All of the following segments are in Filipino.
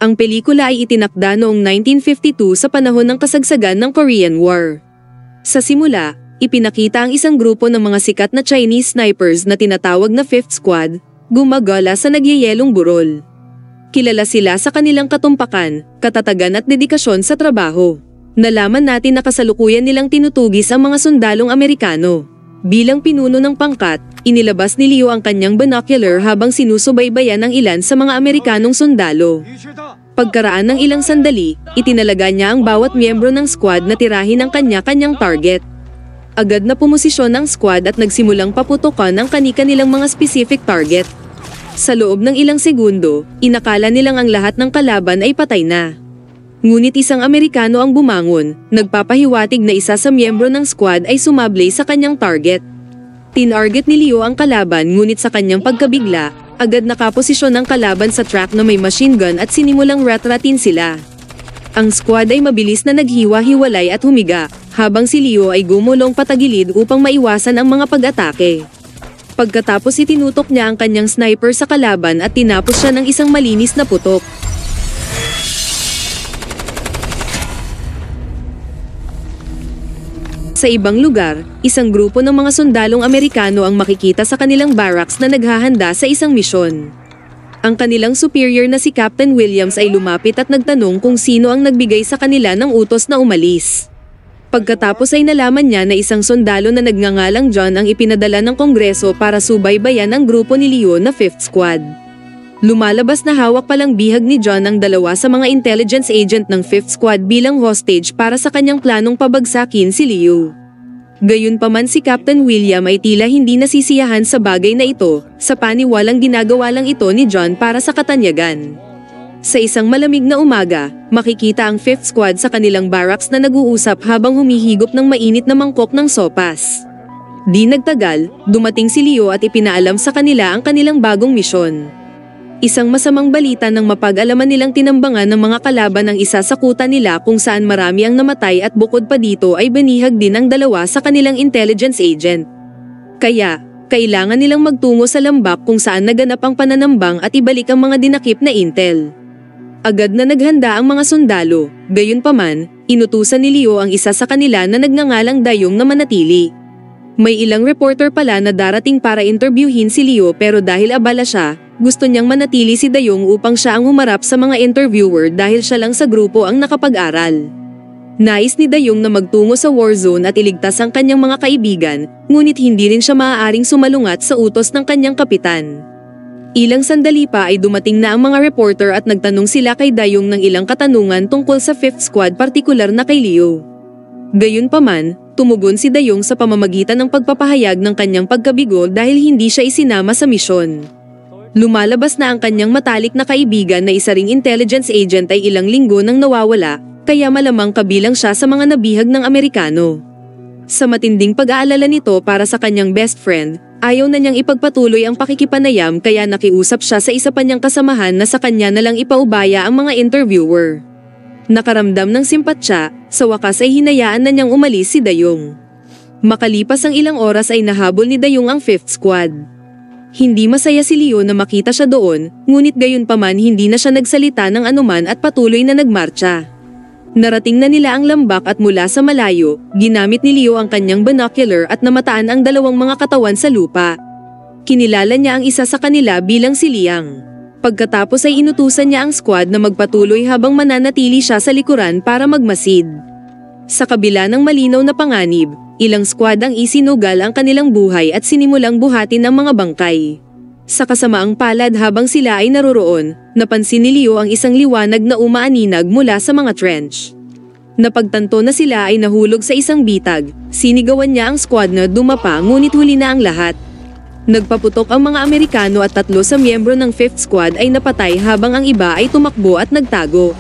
Ang pelikula ay itinakda noong 1952 sa panahon ng kasagsagan ng Korean War. Sa simula, ipinakita ang isang grupo ng mga sikat na Chinese snipers na tinatawag na Fifth Squad, gumagala sa nagyayelong burol. Kilala sila sa kanilang katumpakan, katatagan at dedikasyon sa trabaho. Nalaman natin na kasalukuyan nilang tinutugis ang mga sundalong Amerikano. Bilang pinuno ng pangkat, inilabas ni Leo ang kanyang binocular habang sinusubaybayan ang ilan sa mga Amerikanong sundalo. Pagkaraan ng ilang sandali, itinalaga niya ang bawat miyembro ng squad na tirahin ang kanya-kanyang target. Agad na pumosisyon ang squad at nagsimulang paputukan ang kani-kanilang mga specific target. Sa loob ng ilang segundo, inakala nilang ang lahat ng kalaban ay patay na. Ngunit isang Amerikano ang bumangon, nagpapahiwatig na isa sa miyembro ng squad ay sumablay sa kanyang target. Tinarget ni Leo ang kalaban ngunit sa kanyang pagkabigla, agad nakaposisyon ang kalaban sa track na may machine gun at sinimulang ratratin sila. Ang squad ay mabilis na naghiwa-hiwalay at humiga, habang si Leo ay gumulong patagilid upang maiwasan ang mga pag-atake. Pagkatapos itinutok niya ang kanyang sniper sa kalaban at tinapos siya ng isang malinis na putok. Sa ibang lugar, isang grupo ng mga sundalong Amerikano ang makikita sa kanilang barracks na naghahanda sa isang misyon. Ang kanilang superior na si Captain Williams ay lumapit at nagtanong kung sino ang nagbigay sa kanila ng utos na umalis. Pagkatapos ay nalaman niya na isang sundalo na nagngangalang John ang ipinadala ng Kongreso para subaybayan ang grupo ni Leo na Fifth Squad. Lumalabas na hawak palang bihag ni John ang dalawa sa mga intelligence agent ng Fifth Squad bilang hostage para sa kanyang planong pabagsakin si Leo. Gayunpaman si Captain William ay tila hindi nasisiyahan sa bagay na ito, sa paniwalang ginagawa lang ito ni John para sa katanyagan. Sa isang malamig na umaga, makikita ang Fifth Squad sa kanilang barracks na nag-uusap habang humihigop ng mainit na mangkok ng sopas. Di nagtagal, dumating si Leo at ipinaalam sa kanila ang kanilang bagong misyon. Isang masamang balita nang mapag-alaman nilang tinambangan ng mga kalaban ang isa sa kuta nila kung saan marami ang namatay at bukod pa dito ay binihag din ang dalawa sa kanilang intelligence agent. Kaya, kailangan nilang magtungo sa lambak kung saan naganap ang pananambang at ibalik ang mga dinakip na intel. Agad na naghanda ang mga sundalo, gayunpaman, inutusan ni Leo ang isa sa kanila na nagngangalang Dayong na manatili. May ilang reporter pala na darating para interviewin si Leo pero dahil abala siya, gusto niyang manatili si Dayong upang siya ang humarap sa mga interviewer dahil siya lang sa grupo ang nakapag-aral. Nais ni Dayong na magtungo sa war zone at iligtas ang kanyang mga kaibigan, ngunit hindi rin siya maaaring sumalungat sa utos ng kanyang kapitan. Ilang sandali pa ay dumating na ang mga reporter at nagtanong sila kay Dayong ng ilang katanungan tungkol sa Fifth Squad partikular na kay Leo. Gayunpaman, tumugon si Dayong sa pamamagitan ng pagpapahayag ng kanyang pagkabigo dahil hindi siya isinama sa misyon. Lumalabas na ang kanyang matalik na kaibigan na isa ring intelligence agent ay ilang linggo nang nawawala, kaya malamang kabilang siya sa mga nabihag ng Amerikano. Sa matinding pag-aalala nito para sa kanyang best friend, ayaw na niyang ipagpatuloy ang pakikipanayam kaya nakiusap siya sa isa pa niyang kasamahan na sa kanya na lang ipaubaya ang mga interviewer. Nakaramdam ng simpatsya, sa wakas ay hinayaan na niyang umalis si Dayong. Makalipas ang ilang oras ay nahabol ni Dayong ang Fifth Squad. Hindi masaya si Leo na makita siya doon, ngunit gayunpaman hindi na siya nagsalita ng anuman at patuloy na nagmarcha. Narating na nila ang lambak at mula sa malayo, ginamit ni Leo ang kanyang binocular at namataan ang dalawang mga katawan sa lupa. Kinilala niya ang isa sa kanila bilang si Liang. Pagkatapos ay inutusan niya ang squad na magpatuloy habang mananatili siya sa likuran para magmasid. Sa kabila ng malinaw na panganib, ilang squad ang isinugal ang kanilang buhay at sinimulang buhatin ang mga bangkay. Sa kasamaang palad habang sila ay naroroon, napansin ni Leo ang isang liwanag na umaaninag mula sa mga trench. Napagtanto na sila ay nahulog sa isang bitag, sinigawan niya ang squad na dumapa ngunit huli na ang lahat. Nagpaputok ang mga Amerikano at 3 sa miyembro ng Fifth Squad ay napatay habang ang iba ay tumakbo at nagtago.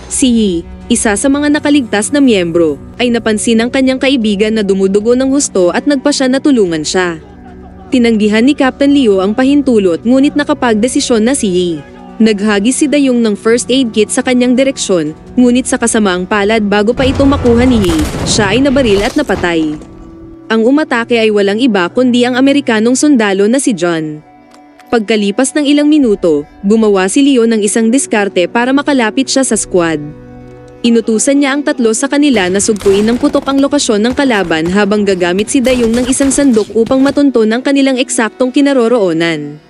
Si Yi, isa sa mga nakaligtas na miyembro, ay napansin ng kanyang kaibigan na dumudugo ng husto at nagpa siya na tulungan siya. Tinanggihan ni Captain Leo ang pahintulot ngunit nakapagdesisyon na si Yi. Naghagis si Dayong ng first aid kit sa kanyang direksyon, ngunit sa kasamaang palad bago pa ito makuha ni Yi, siya ay nabaril at napatay. Ang umatake ay walang iba kundi ang Amerikanong sundalo na si John. Pagkalipas ng ilang minuto, gumawa si Leo ng isang diskarte para makalapit siya sa squad. Inutusan niya ang tatlo sa kanila na sugpuin ng putok ang lokasyon ng kalaban habang gagamit si Dayong ng isang sandok upang matunton ang kanilang eksaktong kinaroroonan.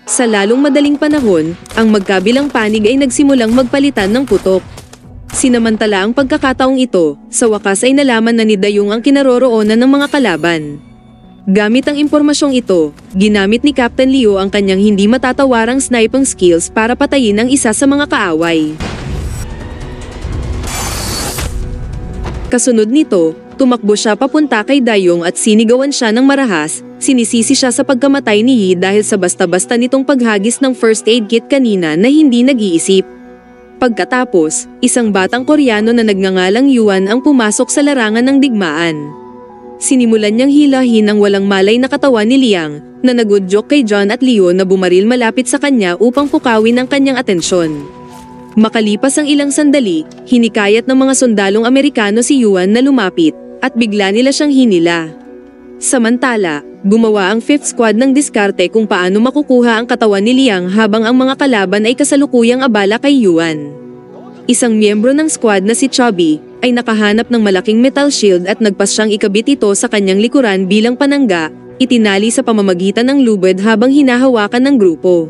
Sa lalong madaling panahon, ang magkabilang panig ay nagsimulang magpalitan ng putok. Sinamantala ang pagkakataong ito, sa wakas ay nalaman na ni Dayong ang kinaroroonan ng mga kalaban. Gamit ang impormasyong ito, ginamit ni Captain Leo ang kanyang hindi matatawarang sniping skills para patayin ang isa sa mga kaaway. Kasunod nito, tumakbo siya papunta kay Dayong at sinigawan siya ng marahas, sinisisi siya sa pagkamatay ni Yi dahil sa basta-basta nitong paghagis ng first aid kit kanina na hindi nag-iisip. Pagkatapos, isang batang Koreano na nagngangalang Yuan ang pumasok sa larangan ng digmaan. Sinimulan niyang hilahin ang walang malay na katawan ni Liang, na nagudyok kay John at Leo na bumaril malapit sa kanya upang pukawin ang kanyang atensyon. Makalipas ang ilang sandali, hinikayat ng mga sundalong Amerikano si Yuan na lumapit, at bigla nila siyang hinila. Samantala, gumawa ang 5th Squad ng diskarte kung paano makukuha ang katawan ni Liang habang ang mga kalaban ay kasalukuyang abala kay Yuan. Isang miyembro ng squad na si Chubby, ay nakahanap ng malaking metal shield at nagpas siyang ikabit ito sa kanyang likuran bilang panangga, itinali sa pamamagitan ng lubid habang hinahawakan ng grupo.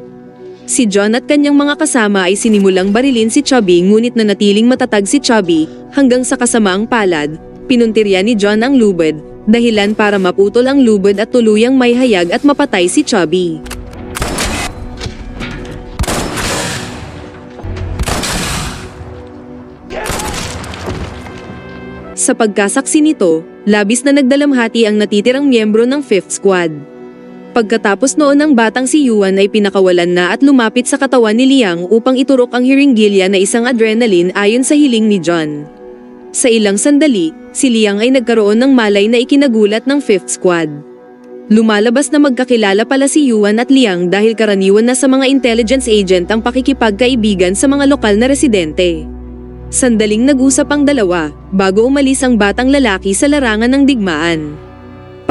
Si John at kanyang mga kasama ay sinimulang barilin si Chubby ngunit nanatiling matatag si Chubby hanggang sa kasamaang palad, pinuntirya ni John ang lubid, dahilan para maputol ang lubid at tuluyang may hayag at mapatay si Chubby. Sa pagkasaksi nito, labis na nagdalamhati ang natitirang miyembro ng 5th Squad. Pagkatapos noon ang batang si Yuan ay pinakawalan na at lumapit sa katawan ni Liang upang iturok ang hiringgilya na isang adrenaline ayon sa hiling ni John. Sa ilang sandali, si Liang ay nagkaroon ng malay na ikinagulat ng 5th Squad. Lumalabas na magkakilala pala si Yuan at Liang dahil karaniwan na sa mga intelligence agent ang pakikipagkaibigan sa mga lokal na residente. Sandaling nag-usap ang dalawa, bago umalis ang batang lalaki sa larangan ng digmaan.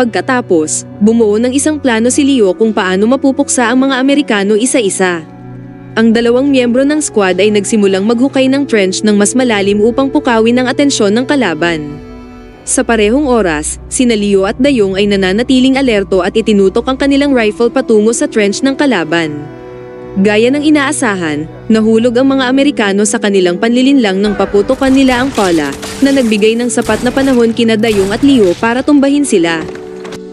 Pagkatapos, bumuo ng isang plano si Leo kung paano mapupuksa ang mga Amerikano isa-isa. Ang dalawang miyembro ng squad ay nagsimulang maghukay ng trench ng mas malalim upang pukawin ang atensyon ng kalaban. Sa parehong oras, sina Leo at Dayong ay nananatiling alerto at itinutok ang kanilang rifle patungo sa trench ng kalaban. Gaya ng inaasahan, nahulog ang mga Amerikano sa kanilang panlilinlang nang paputokan nila ang pala, na nagbigay ng sapat na panahon kina Dayong at Leo para tumbahin sila.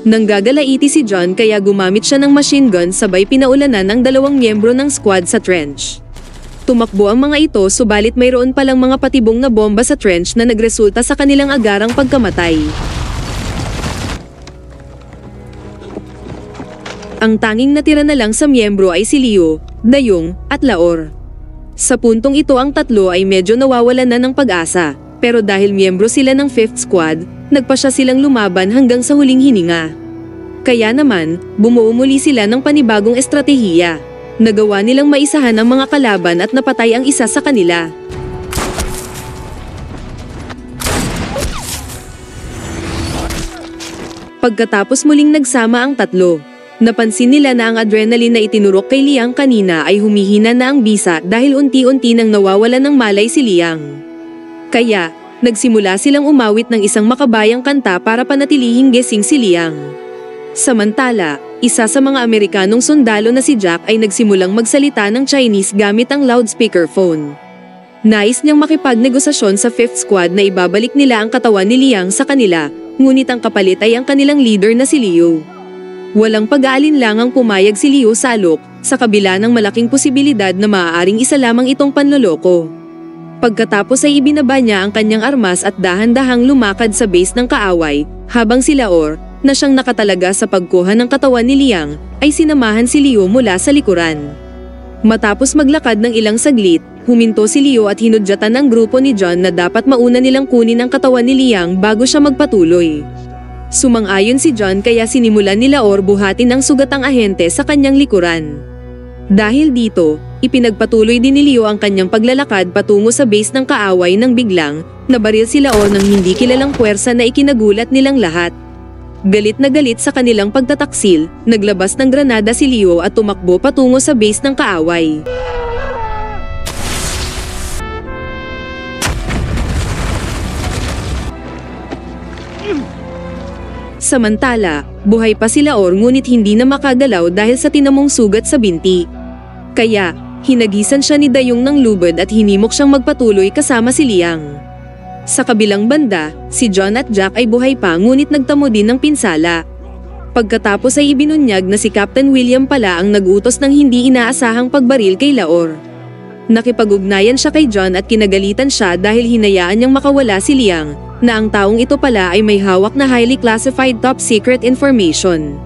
Nanggagalaiti si John kaya gumamit siya ng machine gun sabay pinaulanan ang dalawang miyembro ng squad sa trench. Tumakbo ang mga ito subalit mayroon palang mga patibong na bomba sa trench na nagresulta sa kanilang agarang pagkamatay. Ang tanging natira na lang sa miyembro ay si Leo, Dayong, at Laor. Sa puntong ito ang tatlo ay medyo nawawalan na ng pag-asa, pero dahil miyembro sila ng 5th Squad, nagpasya silang lumaban hanggang sa huling hininga. Kaya naman, bumuo muli sila ng panibagong estratehiya. Nagawa nilang maisahan ang mga kalaban at napatay ang isa sa kanila. Pagkatapos muling nagsama ang tatlo, napansin nila na ang adrenaline na itinurok kay Liang kanina ay humihina na ang bisa dahil unti-unti nang nawawalan ng malay si Liang. Kaya, nagsimula silang umawit ng isang makabayang kanta para panatilihing gising si Liang. Samantala, isa sa mga Amerikanong sundalo na si Jack ay nagsimulang magsalita ng Chinese gamit ang loudspeaker phone. Nais niyang makipagnegosasyon sa 5th Squad na ibabalik nila ang katawan ni Liang sa kanila, ngunit ang kapalit ay ang kanilang leader na si Leo. Walang pag-aalinlangang pumayag si Leo sa alok, sa kabila ng malaking posibilidad na maaaring isa lamang itong panloloko. Pagkatapos ay ibinaba niya ang kanyang armas at dahan-dahang lumakad sa base ng kaaway, habang si Laor, na siyang nakatalaga sa pagkuha ng katawan ni Liang, ay sinamahan si Leo mula sa likuran. Matapos maglakad ng ilang saglit, huminto si Leo at hinudyatan ng grupo ni John na dapat mauna nilang kunin ang katawan ni Liang bago siya magpatuloy. Sumang-ayon si John kaya sinimulan ni Laor buhatin ang sugatang ahente sa kanyang likuran. Dahil dito, ipinagpatuloy din ni Leo ang kanyang paglalakad patungo sa base ng kaaway nang biglang nabaril si Laor ng hindi kilalang puwersa na ikinagulat nilang lahat. Galit na galit sa kanilang pagtataksil, naglabas ng granada si Leo at tumakbo patungo sa base ng kaaway. Samantala, buhay pa si Laor ngunit hindi na makagalaw dahil sa tinamong sugat sa binti. Kaya, hinagisan siya ni Dayong ng lubid at hinimok siyang magpatuloy kasama si Liang. Sa kabilang banda, si John at Jack ay buhay pa ngunit nagtamo din ng pinsala. Pagkatapos ay ibinunyag na si Captain William pala ang nag-utos ng hindi inaasahang pagbaril kay Laor. Nakipag-ugnayan siya kay John at kinagalitan siya dahil hinayaan niyang makawala si Liang, na ang taong ito pala ay may hawak na highly classified top secret information.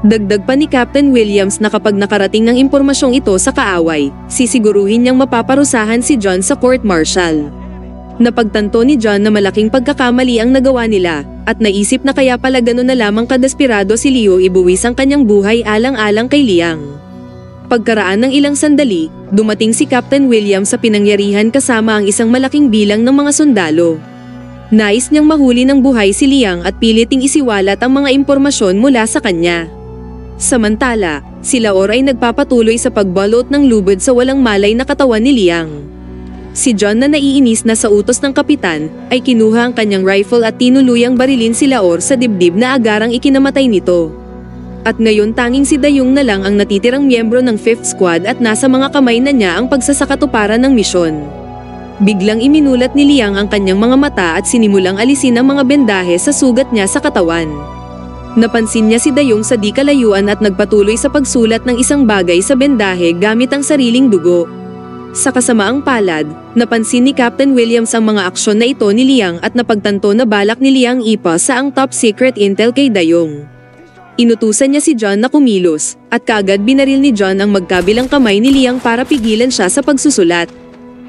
Dagdag pa ni Captain Williams na kapag nakarating ng impormasyong ito sa kaaway, sisiguruhin niyang mapaparusahan si John sa court-martial. Napagtanto ni John na malaking pagkakamali ang nagawa nila, at naisip na kaya pala gano'n na lamang kadesperado si Leo ibuwis ang kanyang buhay alang-alang kay Liang. Pagkaraan ng ilang sandali, dumating si Captain Williams sa pinangyarihan kasama ang isang malaking bilang ng mga sundalo. Nais niyang mahuli ng buhay si Liang at piliting isiwalat ang mga impormasyon mula sa kanya. Samantala, si Laor ay nagpapatuloy sa pagbalot ng lubid sa walang malay na katawan ni Liang. Si John na naiinis na sa utos ng kapitan, ay kinuha ang kanyang rifle at tinuluyang barilin si Laor sa dibdib na agarang ikinamatay nito. At ngayon tanging si Dayong na lang ang natitirang miyembro ng 5th Squad at nasa mga kamay na niya ang pagsasakatuparan ng misyon. Biglang iminulat ni Liang ang kanyang mga mata at sinimulang alisin ang mga bendahe sa sugat niya sa katawan. Napansin niya si Dayong sa di kalayuan at nagpatuloy sa pagsulat ng isang bagay sa bendahe gamit ang sariling dugo. Sa kasamaang palad, napansin ni Captain Williams ang mga aksyon na ito ni Liang at napagtanto na balak ni Liang ipasa ang top secret intel kay Dayong. Inutusan niya si John na kumilos, at kaagad binaril ni John ang magkabilang kamay ni Liang para pigilan siya sa pagsusulat.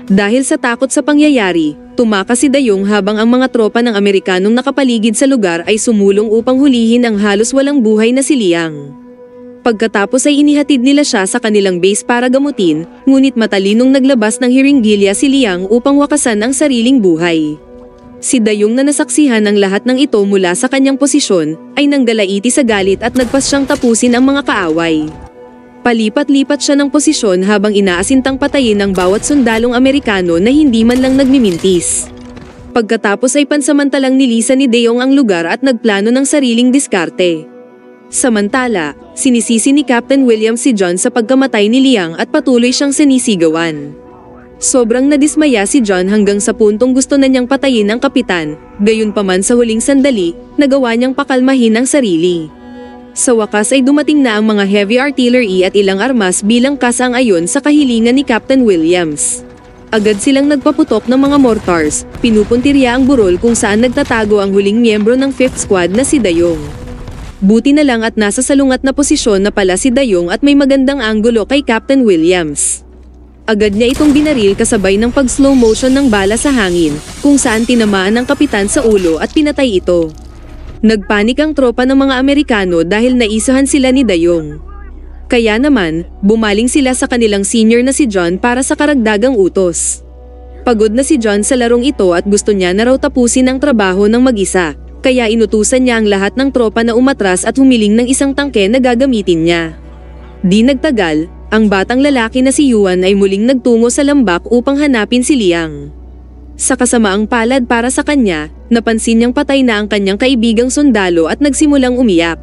Dahil sa takot sa pangyayari, tumakas si Dayong habang ang mga tropa ng Amerikanong nakapaligid sa lugar ay sumulong upang hulihin ang halos walang buhay na si Liang. Pagkatapos ay inihatid nila siya sa kanilang base para gamutin, ngunit matalinong naglabas ng hiringgilya si Liang upang wakasan ang sariling buhay. Si Dayong na nasaksihan ng lahat ng ito mula sa kanyang posisyon, ay nanggalaiti sa galit at nagpas siyang tapusin ang mga kaaway. Palipat-lipat siya ng posisyon habang inaasintang patayin ang bawat sundalong Amerikano na hindi man lang nagmimintis. Pagkatapos ay pansamantalang nilisan ni Dayong ang lugar at nagplano ng sariling diskarte. Samantala, sinisisi ni Captain Williams si John sa pagkamatay ni Liang at patuloy siyang sinisigawan. Sobrang nadismaya si John hanggang sa puntong gusto na niyang patayin ang kapitan, gayunpaman sa huling sandali, nagawa niyang pakalmahin ang sarili. Sa wakas ay dumating na ang mga heavy artillery at ilang armas bilang kasang-ayon sa kahilingan ni Captain Williams. Agad silang nagpaputok ng mga mortars, pinupuntirya ang burol kung saan nagtatago ang huling miyembro ng 5th Squad na si Dayong. Buti na lang at nasa salungat na posisyon na pala si Dayong at may magandang anggulo kay Captain Williams. Agad niya itong binaril kasabay ng pag-slow motion ng bala sa hangin, kung saan tinamaan ng kapitan sa ulo at pinatay ito. Nagpanik ang tropa ng mga Amerikano dahil naisahan sila ni Dayong. Kaya naman, bumaling sila sa kanilang senior na si John para sa karagdagang utos. Pagod na si John sa larong ito at gusto niya na raw tapusin ang trabaho ng mag-isa. Kaya inutusan niya ang lahat ng tropa na umatras at humiling ng isang tangke na gagamitin niya. Di nagtagal, ang batang lalaki na si Yuan ay muling nagtungo sa lambak upang hanapin si Liang. Sa kasamaang palad para sa kanya, napansin niyang patay na ang kanyang kaibigang sundalo at nagsimulang umiyak.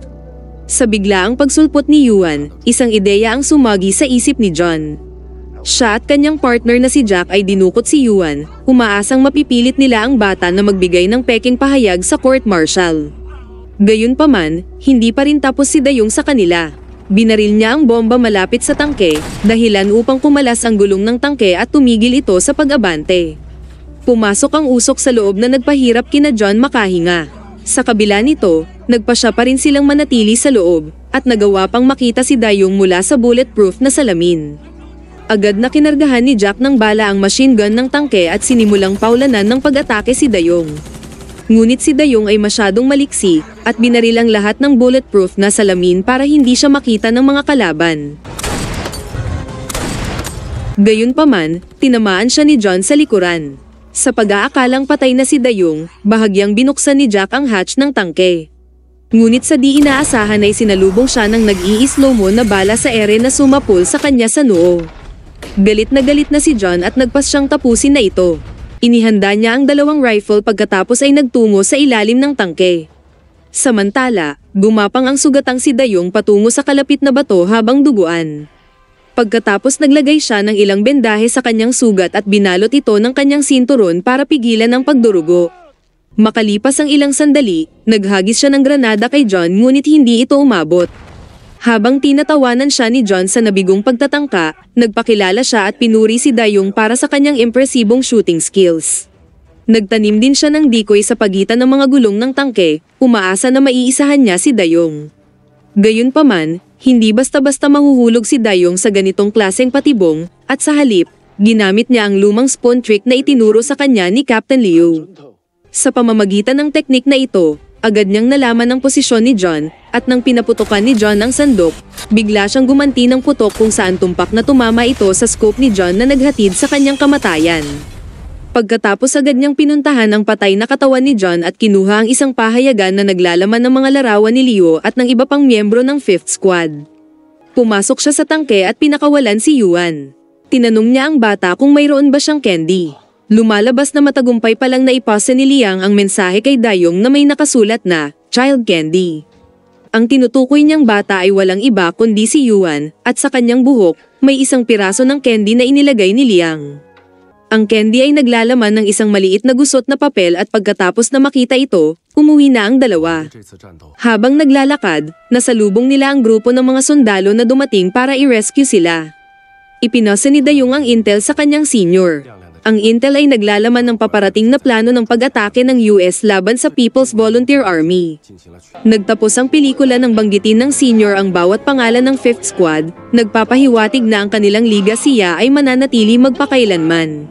Sa biglaang pagsulpot ni Yuan, isang ideya ang sumagi sa isip ni John. Siya at kanyang partner na si Jack ay dinukot si Yuan, umaasang mapipilit nila ang bata na magbigay ng peking pahayag sa court-martial. Gayunpaman, hindi pa rin tapos si Dayong sa kanila. Binaril niya ang bomba malapit sa tangke, dahilan upang kumalas ang gulong ng tangke at tumigil ito sa pag-abante. Pumasok ang usok sa loob na nagpahirap kina John makahinga. Sa kabila nito, nagpasya pa rin silang manatili sa loob, at nagawa pang makita si Dayong mula sa bulletproof na salamin. Agad na kinargahan ni Jack ng bala ang machine gun ng tangke at sinimulang paulanan ng pag-atake si Dayong. Ngunit si Dayong ay masyadong maliksi at binaril ang lahat ng bulletproof na salamin para hindi siya makita ng mga kalaban. Gayunpaman, tinamaan siya ni John sa likuran. Sa pag-aakalang patay na si Dayong, bahagyang binuksan ni Jack ang hatch ng tangke. Ngunit sa di inaasahan ay sinalubong siya ng nag-i-slow mo na bala sa ere na sumapul sa kanya sa noo. Galit na si John at nagpas siyang tapusin na ito. Inihanda niya ang 2 rifle pagkatapos ay nagtungo sa ilalim ng tangke. Samantala, gumapang ang sugatang si Dayong patungo sa kalapit na bato habang duguan. Pagkatapos naglagay siya ng ilang bendahe sa kanyang sugat at binalot ito ng kanyang sinturon para pigilan ang pagdurugo. Makalipas ang ilang sandali, naghagis siya ng granada kay John ngunit hindi ito umabot. Habang tinatawanan siya ni John sa nabigong pagtatangka, nagpakilala siya at pinuri si Dayong para sa kanyang impresibong shooting skills. Nagtanim din siya ng decoy sa pagitan ng mga gulong ng tangke, umaasa na maiisahan niya si Dayong. Gayunpaman, hindi basta-basta mahuhulog si Dayong sa ganitong klaseng patibong, at sa halip, ginamit niya ang lumang spawn trick na itinuro sa kanya ni Captain Liu. Sa pamamagitan ng teknik na ito, agad niyang nalaman ang posisyon ni John, at nang pinaputukan ni John ang sandok, bigla siyang gumanti ng putok kung saan tumpak na tumama ito sa scope ni John na naghatid sa kanyang kamatayan. Pagkatapos agad niyang pinuntahan ang patay na katawan ni John at kinuha ang isang pahayagan na naglalaman ng mga larawan ni Leo at ng iba pang miyembro ng 5th Squad. Pumasok siya sa tangke at pinakawalan si Yuan. Tinanong niya ang bata kung mayroon ba siyang candy. Lumalabas na matagumpay pa lang naipasa ni Liang ang mensahe kay Dayong na may nakasulat na, "Child Candy." Ang tinutukoy niyang bata ay walang iba kundi si Yuan, at sa kanyang buhok, may isang piraso ng candy na inilagay ni Liang. Ang candy ay naglalaman ng isang maliit na gusot na papel at pagkatapos na makita ito, umuwi na ang dalawa. Habang naglalakad, nasalubong nila ang grupo ng mga sundalo na dumating para i-rescue sila. Ipinasa ni Dayong ang intel sa kanyang senior. Ang intel ay naglalaman ng paparating na plano ng pag-atake ng US laban sa People's Volunteer Army. Nagtapos ang pelikula ng banggitin ng senior ang bawat pangalan ng 5th Squad, nagpapahiwatig na ang kanilang liga siya ay mananatili magpakailanman.